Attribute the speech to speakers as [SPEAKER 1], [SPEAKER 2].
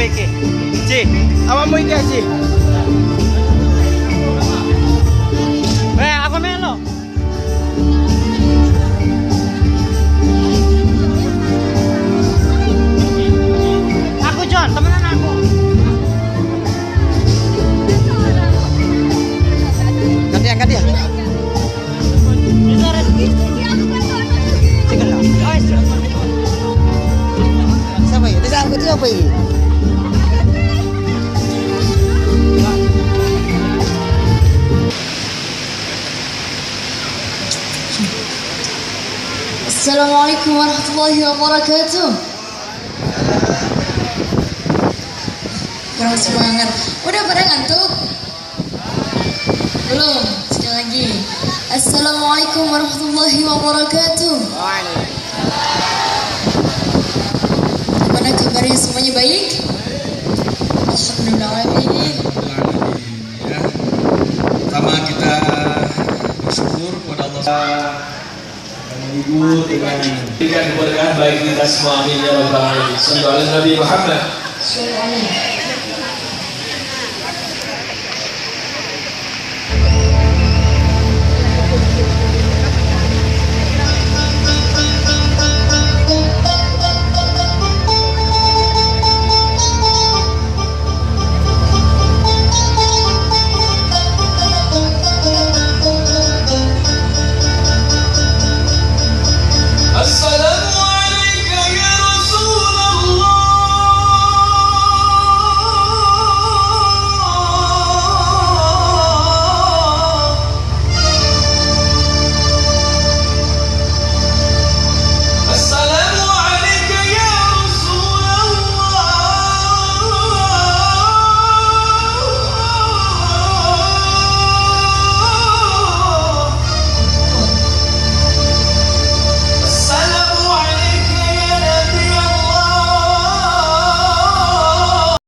[SPEAKER 1] kabeh iki. Ji, awakmu iki Ji. Aku melo. Aku John, temenan aku. Gantian. Bisa rezeki. Cekal lah. Siapa ini? Siapa ini?
[SPEAKER 2] Assalamualaikum warahmatullahi wabarakatuh. Kurang semangat. Udah pada ngantuk? Belum. Sekali lagi. Assalamualaikum warahmatullahi wabarakatuh. Gimana kabarnya, semuanya baik? Alhamdulillah.
[SPEAKER 3] Ya. Pertama kita bersyukur kepada Allah. Ibu dengan berikan keberkahan bagi kita semua. Amin ya rabbal alamin. Sallallahu alaihi Nabi Muhammad.